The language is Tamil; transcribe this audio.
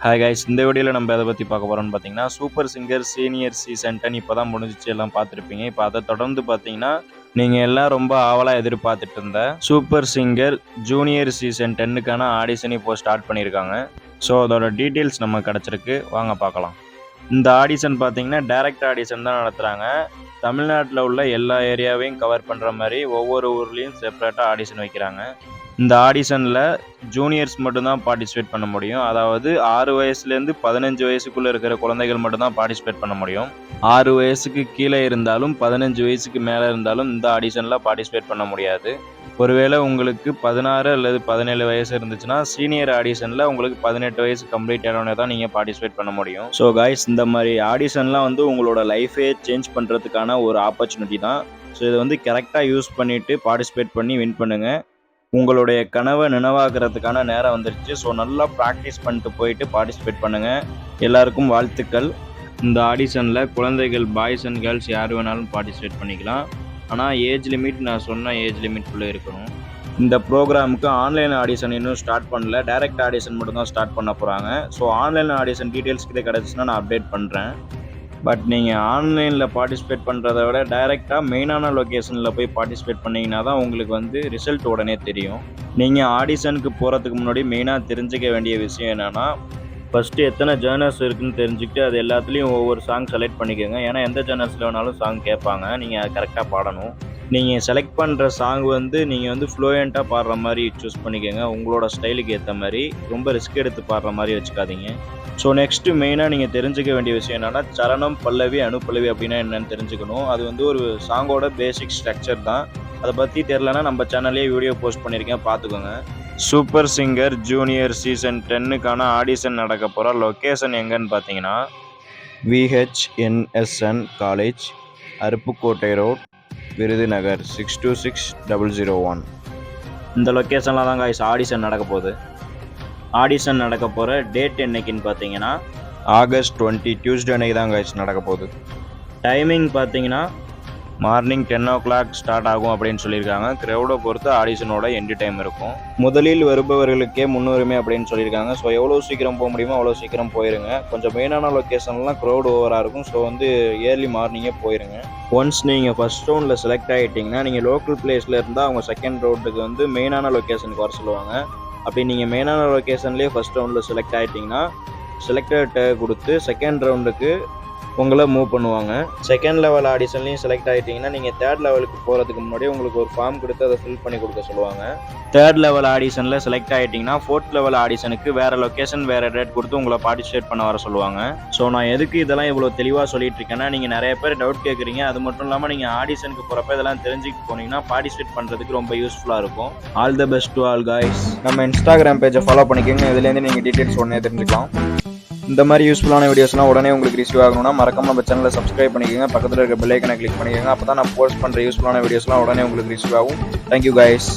ஹாய் கைஸ், இந்த வீடியோவில் நம்ம எதை பற்றி பார்க்க போகிறோம்னு பார்த்தீங்கன்னா, சூப்பர் சிங்கர் சீனியர் சீசன் 10 இப்போ தான் முடிஞ்சிச்சு, எல்லாம் பார்த்துருப்பீங்க. இப்போ அதை தொடர்ந்து பார்த்தீங்கன்னா, நீங்கள் எல்லாம் ரொம்ப ஆவலாக எதிர்பார்த்துட்டு இருந்த சூப்பர் சிங்கர் ஜூனியர் சீசன் 10க்கான ஆடிஷன் இப்போ ஸ்டார்ட் பண்ணியிருக்காங்க. ஸோ அதோட டீட்டெயில்ஸ் நம்ம கிடச்சிருக்கு, வாங்க பார்க்கலாம். இந்த ஆடிஷன் பார்த்தீங்கன்னா டைரக்ட் ஆடிஷன் தான் நடத்துகிறாங்க. தமிழ்நாட்டில் உள்ள எல்லா ஏரியாவையும் கவர் பண்ணுற மாதிரி ஒவ்வொரு ஊர்லேயும் செப்பரேட்டாக ஆடிஷன் வைக்கிறாங்க. இந்த ஆடிஷனில் ஜூனியர்ஸ் மட்டும்தான் பார்ட்டிசிபேட் பண்ண முடியும். அதாவது 6 வயசுலேருந்து 15 வயசுக்குள்ளே இருக்கிற குழந்தைகள் மட்டும்தான் பார்ட்டிசிபேட் பண்ண முடியும். 6 வயசுக்கு கீழே இருந்தாலும் 15 வயசுக்கு மேலே இருந்தாலும் இந்த ஆடிஷனில் பார்ட்டிசிபேட் பண்ண முடியாது. ஒருவேளை உங்களுக்கு 16 அல்லது 17 வயசு இருந்துச்சுன்னா சீனியர் ஆடிஷனில் உங்களுக்கு 18 வயசு கம்ப்ளீட் ஆனோடனே தான் நீங்கள் பார்ட்டிசிபேட் பண்ண முடியும். ஸோ கைஸ், இந்த மாதிரி ஆடிஷன்லாம் உங்களோட லைஃபே சேஞ்ச் பண்ணுறதுக்கான ஒரு ஆப்பர்ச்சுனிட்டி தான். ஸோ இதை கரெக்டாக யூஸ் பண்ணிவிட்டு பார்ட்டிசிபேட் பண்ணி வின் பண்ணுங்கள். உங்களுடைய கனவை நினைவாக்குறதுக்கான நேரம் வந்துருச்சு. ஸோ நல்லா ப்ராக்டிஸ் பண்ணிட்டு போயிட்டு பார்ட்டிசிபேட் பண்ணுங்கள். எல்லாருக்கும் வாழ்த்துக்கள். இந்த ஆடிஷனில் குழந்தைகள், பாய்ஸ் அண்ட் கேர்ள்ஸ் யார் வேணாலும் பார்ட்டிசிபேட் பண்ணிக்கலாம். ஆனால் ஏஜ் லிமிட் நான் சொன்ன ஏஜ் லிமிட்குள்ளே இருக்கணும். இந்த ப்ரோக்ராமுக்கு ஆன்லைன் ஆடிஷன் இன்னும் ஸ்டார்ட் பண்ணல, டைரக்ட் ஆடிஷன் மட்டும் தான் ஸ்டார்ட் பண்ண போகிறாங்க. ஸோ ஆன்லைன் ஆடிஷன் டீட்டெயில்ஸ் கிட்ட கிடச்சின்னா நான் அப்டேட் பண்ணுறேன். பட் நீங்கள் ஆன்லைனில் பார்ட்டிசிபேட் பண்ணுறத விட டைரெக்டாக மெயினான லொக்கேஷனில் போய் பார்ட்டிசிபேட் பண்ணிங்கன்னா தான் உங்களுக்கு ரிசல்ட் உடனே தெரியும். நீங்கள் ஆடிஷனுக்கு போகிறதுக்கு முன்னாடி மெயினாக தெரிஞ்சுக்க வேண்டிய விஷயம் என்னென்னா, ஃபஸ்ட்டு எத்தனை ஜேர்னர்ஸ் இருக்குதுன்னு தெரிஞ்சுக்கிட்டு அது எல்லாத்துலேயும் ஒவ்வொரு சாங் செலக்ட் பண்ணிக்கோங்க. ஏன்னா எந்த ஜேர்னர்ஸில் வேணாலும் சாங் கேட்பாங்க, நீங்கள் அதை கரெக்டாக பாடணும். நீங்கள் செலக்ட் பண்ணுற சாங் நீங்கள் ஃப்ளூயண்ட்டாக பாடுற மாதிரி சூஸ் பண்ணிக்கோங்க. உங்களோட ஸ்டைலுக்கு ஏற்ற மாதிரி ரொம்ப ரிஸ்க் எடுத்து பாடுற மாதிரி வச்சுக்காதீங்க. ஸோ நெக்ஸ்ட்டு மெயினாக நீங்கள் தெரிஞ்சுக்க வேண்டிய விஷயம் என்னென்னா, சரணம், பல்லவி, அனுப்பல்லவி அப்படின்னா என்னென்னு தெரிஞ்சுக்கணும். அது ஒரு சாங்கோட பேசிக் ஸ்ட்ரக்சர் தான். அதை பற்றி தெரிலனா நம்ம சேனல்லே வீடியோ போஸ்ட் பண்ணியிருக்கேன், பார்த்துக்கோங்க. சூப்பர் சிங்கர் ஜூனியர் சீசன் 10க்கான ஆடிஷன் நடக்க போகிற லொக்கேஷன் எங்கன்னு பார்த்தீங்கன்னா, VHNSN college, Aruppukottai road, Virudhunagar 626001. இந்த லொக்கேஷனில் தான் கைஸ் ஆடிஷன் நடக்க போகுது. ஆடிஷன் நடக்க போகிற டேட் என்னைக்குன்னு பார்த்தீங்கன்னா August 20 டியூஸ்டே அன்னைக்கு தான் கைஸ் நடக்க போகுது. டைமிங் பார்த்தீங்கன்னா மார்னிங் 10 o'clock ஸ்டார்ட் ஆகும் அப்படின்னு சொல்லியிருக்காங்க. க்ரௌடை பொறுத்து ஆடிஷனோட எண்டு டைம் இருக்கும். முதலில் வருபவர்களுக்கே முன்னுரிமை அப்படின்னு சொல்லியிருக்காங்க. ஸோ எவ்வளோ சீக்கிரம் போக முடியுமோ அவ்வளோ சீக்கிரம் போயிருங்க. கொஞ்சம் மெயினான லொக்கேஷன்லாம் க்ரௌட் ஓவராக இருக்கும். ஸோ ஏர்லி மார்னிங்கே போயிருங்க. ஒன்ஸ் நீங்கள் ஃபஸ்ட் ரவுண்டில் செலக்ட் ஆகிட்டிங்கன்னா நீங்கள் லோக்கல் பிளேஸில் இருந்தால் அவங்க செகண்ட் ரவுண்டுக்கு மெயினான லொக்கேஷனுக்கு வர சொல்லுவாங்க. அப்படி நீங்கள் மெயினான லொக்கேஷன்லேயே ஃபஸ்ட் ரவுண்டில் செலக்ட் ஆகிட்டிங்கன்னா செலக்டட் கொடுத்து செகண்ட் ரவுண்டுக்கு உங்களை மூவ் பண்ணுவாங்க. செகண்ட் லெவல் ஆடிஷன்லையும் செலக்ட் ஆகிட்டிங்கன்னா நீங்கள் தேர்ட் லெவலுக்கு போகிறதுக்கு முன்னாடி உங்களுக்கு ஒரு ஃபார்ம் கொடுத்து அதை ஃபில் பண்ணி கொடுக்க சொல்லுவாங்க. தேர்ட் லெவல் ஆடிஷனில் செலக்ட் ஆகிட்டிங்கன்னா ஃபோர்த் லெவல் ஆடிஷனுக்கு வேறு லொக்கேஷன், வேறு டேட் கொடுத்து உங்களை பார்ட்டிசிபேட் பண்ண வர சொல்லுவாங்க. ஸோ நான் எதுக்கு இதெல்லாம் இவ்வளோ தெளிவாக சொல்லிட்டு இருக்கேன்னா, நீங்கள் நிறைய பேர் டவுட் கேட்குறீங்க. அது மட்டும் இல்லாமல் நீங்கள் ஆடிஷனுக்கு போகிறப்ப இதெல்லாம் தெரிஞ்சுக்கிட்டு போனீங்கன்னா பார்ட்டிசிபேட் பண்ணுறதுக்கு ரொம்ப யூஸ்ஃபுல்லாக இருக்கும். All the best to all guys. நம்ம இன்ஸ்டாகிராம் பேஜை ஃபாலோ பண்ணிக்கோங்க. இதுலேருந்து நீங்கள் டீட்டெயில்ஸ் உடனே தெரிஞ்சுக்கலாம். இந்த மாதிரி யூஸ்ஃபுல்லான வீடியோஸ்லாம் உடனே உங்களுக்கு ரிசீவ் ஆகணும்னா மறக்காம நம்ம சேனலை சப்ஸ்கிரைப் பண்ணிக்கோங்க. பக்கத்தில் இருக்க பெல் ஐக்கனை கிளிக் பண்ணிக்கோங்க. அப்போ தான் நான் போஸ்ட் பண்ணுற யூஸ்ஃபுல்லான வீடியோஸ்லாம் உடனே உங்களுக்கு ரிசீவ் ஆகும். Thank you guys.